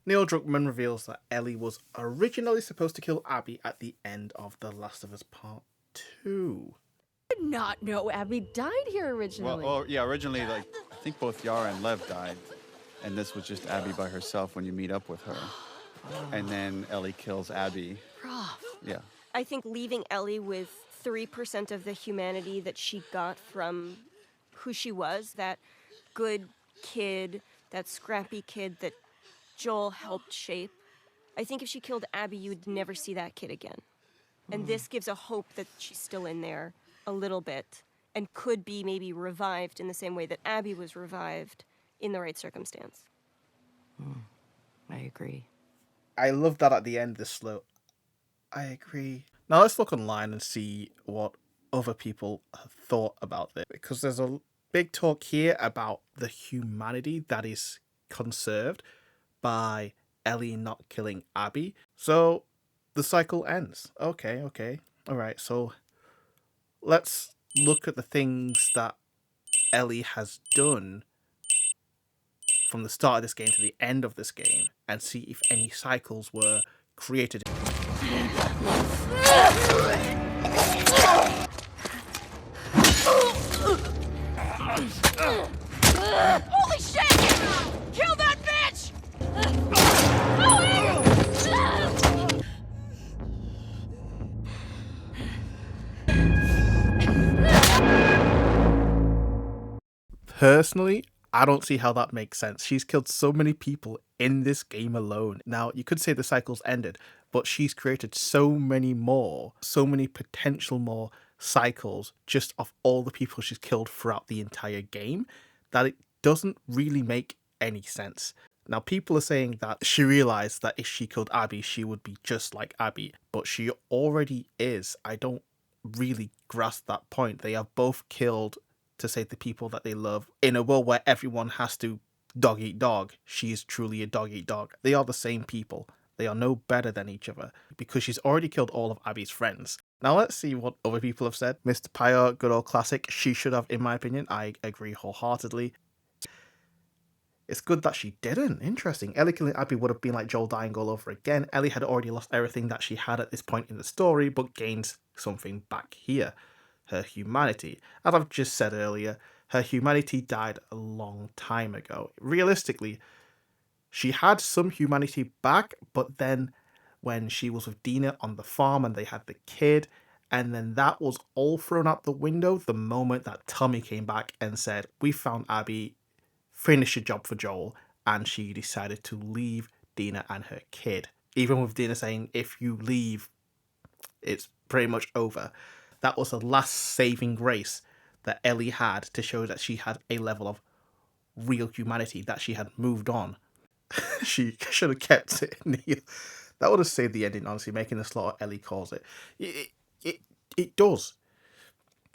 Neil Druckmann reveals that Ellie was originally supposed to kill Abby at the end of The Last of Us Part 2. I did not know Abby died here originally. Well, yeah, originally, like, I think both Yara and Lev died, and this was just Abby by herself when you meet up with her. And then Ellie kills Abby. Rough. Yeah. I think leaving Ellie with 3% of the humanity that she got from who she was, that good kid, that scrappy kid that Joel helped shape. I think if she killed Abby, you would never see that kid again. And this gives a hope that she's still in there a little bit and could be maybe revived in the same way that Abby was revived in the right circumstance. I agree. I love that at the end, this slow. I agree. Now let's look online and see what other people have thought about this, because there's a big talk here about the humanity that is conserved by Ellie not killing Abby. So the cycle ends. Okay. Alright, so let's look at the things that Ellie has done from the start of this game to the end of this game and see if any cycles were created. Holy shit! Kill that bitch! Personally, I don't see how that makes sense. She's killed so many people in this game alone. Now, you could say the cycle's ended, but she's created so many more, so many potential more cycles just of all the people she's killed throughout the entire game that it doesn't really make any sense. Now, people are saying that she realized that if she killed Abby, she would be just like Abby, but she already is. I don't really grasp that point. They have both killed to save the people that they love. In a world where everyone has to dog eat dog, she is truly a dog eat dog. They are the same people. They are no better than each other because she's already killed all of Abby's friends. Now let's see what other people have said. Mr. Pyre, good old classic. She should have, in my opinion. I agree wholeheartedly. It's good that she didn't. Interesting. Ellie killing Abby would have been like Joel dying all over again. Ellie had already lost everything that she had at this point in the story, but gains something back here. Her humanity. As I've just said earlier, her humanity died a long time ago. Realistically, she had some humanity back, but then when she was with Dina on the farm and they had the kid, and then that was all thrown out the window the moment that Tommy came back and said, "We found Abby, finish your job for Joel," and she decided to leave Dina and her kid. Even with Dina saying, "If you leave, it's pretty much over." That was the last saving grace that Ellie had to show that she had a level of real humanity, that she had moved on. She should have kept it, Neil. That would have saved the ending, honestly, making the slaughter Ellie calls it. It does.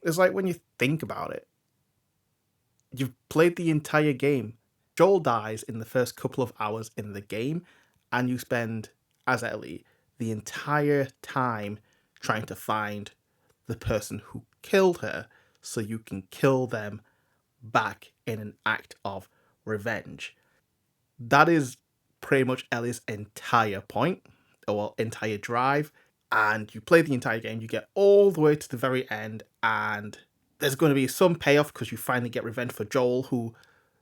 It's like when you think about it, you've played the entire game. Joel dies in the first couple of hours in the game, and you spend, as Ellie, the entire time trying to find the person who killed her so you can kill them back in an act of revenge. That is pretty much Ellie's entire point, or entire drive, and you play the entire game, you get all the way to the very end, and there's going to be some payoff because you finally get revenge for Joel, who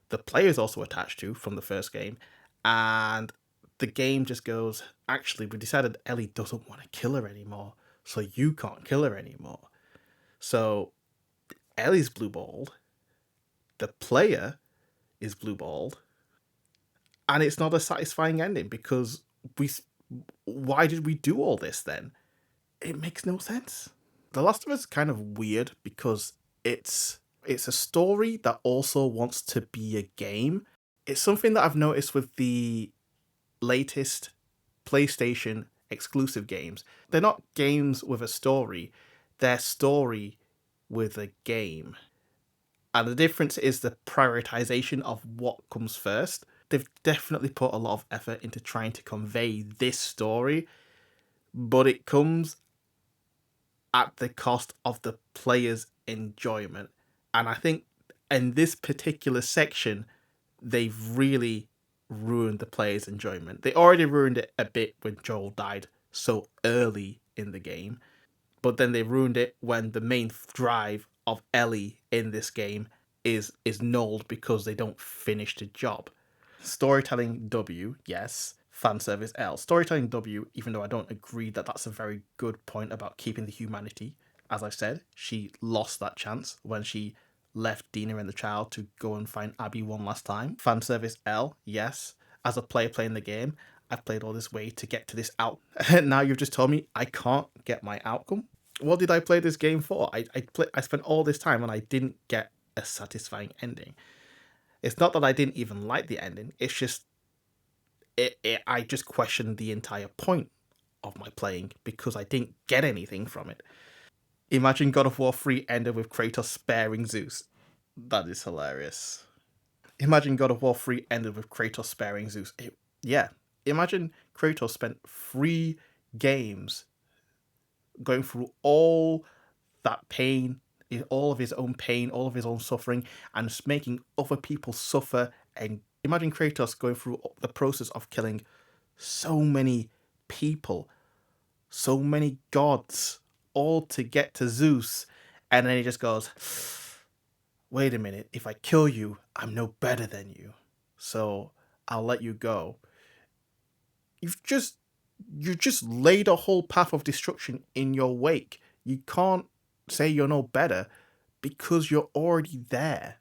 the player is also attached to from the first game, and the game just goes, actually, we decided Ellie doesn't want to kill her anymore, so you can't kill her anymore. So Ellie's blue-balled, the player is blue-balled, and it's not a satisfying ending because why did we do all this then? It makes no sense. The Last of Us is kind of weird because it's a story that also wants to be a game. It's something that I've noticed with the latest PlayStation exclusive games. They're not games with a story, they're story with a game. And the difference is the prioritization of what comes first. They've definitely put a lot of effort into trying to convey this story, but it comes at the cost of the player's enjoyment. And I think in this particular section, they've really ruin the player's enjoyment. They already ruined it a bit when Joel died so early in the game, but then they ruined it when the main drive of Ellie in this game is nulled because they don't finish the job. Storytelling W, yes. Fan service L. Storytelling W, even though I don't agree that that's a very good point about keeping the humanity. As I said, she lost that chance when she left Dina and the child to go and find Abby one last time. Fan service L, yes. As a player playing the game, I've played all this way to get to this out. Now you've just told me I can't get my outcome. What did I play this game for? I spent all this time and I didn't get a satisfying ending. It's not that I didn't even like the ending. It's just I just questioned the entire point of my playing because I didn't get anything from it. Imagine God of War 3 ended with Kratos sparing Zeus. That is hilarious. Imagine God of War 3 ended with Kratos sparing Zeus. Yeah. Imagine Kratos spent 3 games going through all that pain, all of his own pain, all of his own suffering, and just making other people suffer. And imagine Kratos going through the process of killing so many people, so many gods, all to get to Zeus. And then he just goes, wait a minute, if I kill you, I'm no better than you. So I'll let you go. You just laid a whole path of destruction in your wake. You can't say you're no better because you're already there.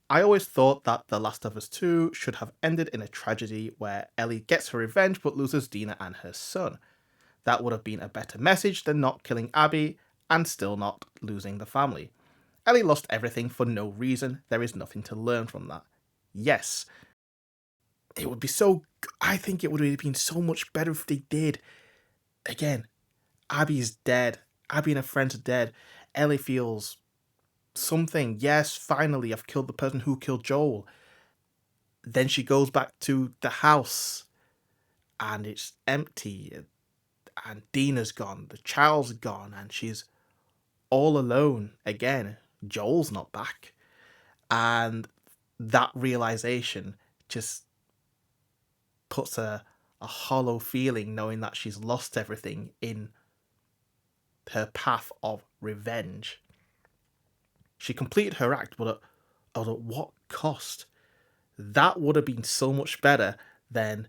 I always thought that The Last of Us 2 should have ended in a tragedy where Ellie gets her revenge but loses Dina and her son. That would have been a better message than not killing Abby and still not losing the family. Ellie lost everything for no reason. There is nothing to learn from that. Yes, it would be so... I think it would have been so much better if they did. Again, Abby's dead. Abby and her friends are dead. Ellie feels something. Yes, finally, I've killed the person who killed Joel. Then she goes back to the house and it's empty. And Dina's gone. The child's gone. And she's all alone again. Joel's not back. And that realization just puts a hollow feeling knowing that she's lost everything in her path of revenge. She completed her act, but at what cost? That would have been so much better than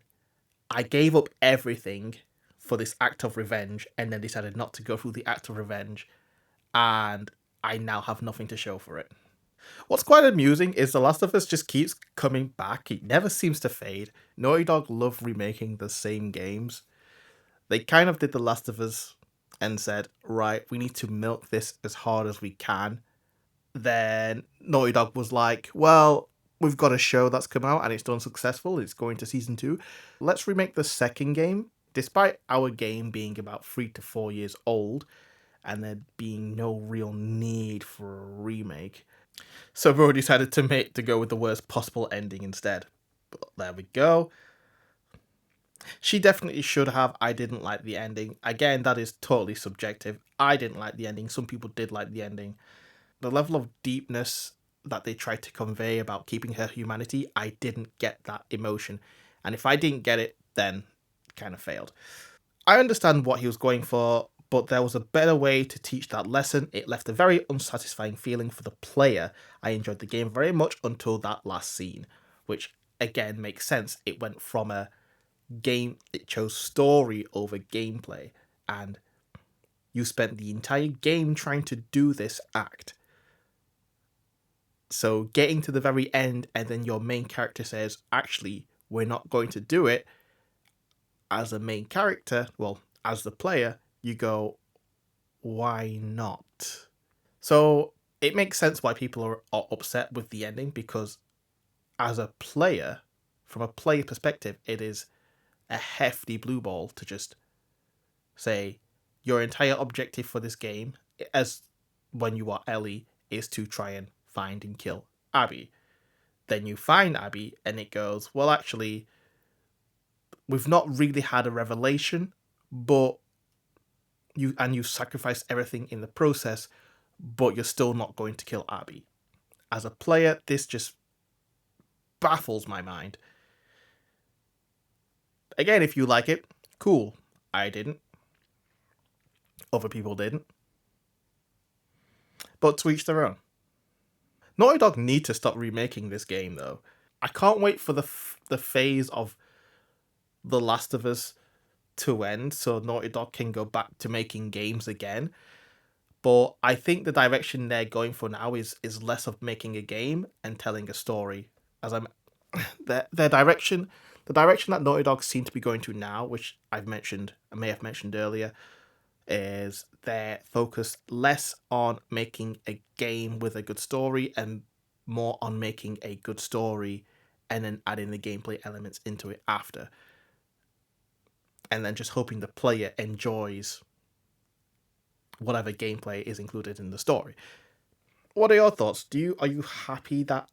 I gave up everything for this act of revenge and then decided not to go through the act of revenge, and I now have nothing to show for it. What's quite amusing is The Last of Us just keeps coming back. It never seems to fade. Naughty Dog love remaking the same games. They kind of did The Last of Us and said, right, we need to milk this as hard as we can. Then Naughty Dog was like, well, we've got a show that's come out and it's done successful. It's going to season 2. Let's remake the second game. Despite our game being about 3 to 4 years old and there being no real need for a remake. So Bro decided to go with the worst possible ending instead. But there we go. She definitely should have. I didn't like the ending. Again, that is totally subjective. I didn't like the ending. Some people did like the ending. The level of deepness that they tried to convey about keeping her humanity, I didn't get that emotion. And if I didn't get it, then it kind of failed. I understand what he was going for, but there was a better way to teach that lesson. It left a very unsatisfying feeling for the player. I enjoyed the game very much until that last scene, which again makes sense. It went from a game, it chose story over gameplay, and you spent the entire game trying to do this act. So getting to the very end and then your main character says, actually, we're not going to do it. As a main character, well, as the player, you go, why not? So it makes sense why people are upset with the ending, because as a player, from a player perspective, it is a hefty blue ball to just say your entire objective for this game, as when you are Ellie, is to try and find and kill Abby. Then you find Abby and it goes, well, actually, we've not really had a revelation, but you sacrificed everything in the process, but you're still not going to kill Abby. As a player, this just baffles my mind. Again, if you like it, cool. I didn't. Other people didn't. But to each their own. Naughty Dog need to stop remaking this game, though. I can't wait for the phase of The Last of Us to end so Naughty Dog can go back to making games again. But I think the direction they're going for now is less of making a game and telling a story. As I'm their direction, the direction that Naughty Dog seem to be going to now, which I may have mentioned earlier, is they're focused less on making a game with a good story and more on making a good story and then adding the gameplay elements into it after. And then just hoping the player enjoys whatever gameplay is included in the story. What are your thoughts? Are you happy that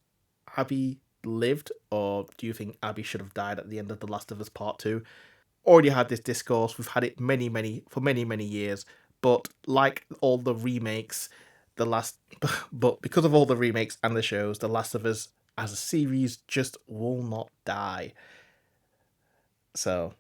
Abby lived, or do you think Abby should have died at the end of The Last of Us Part 2? Already had this discourse, we've had it many years, but like all the remakes, but because of all the remakes and the shows, The Last of Us as a series just will not die. So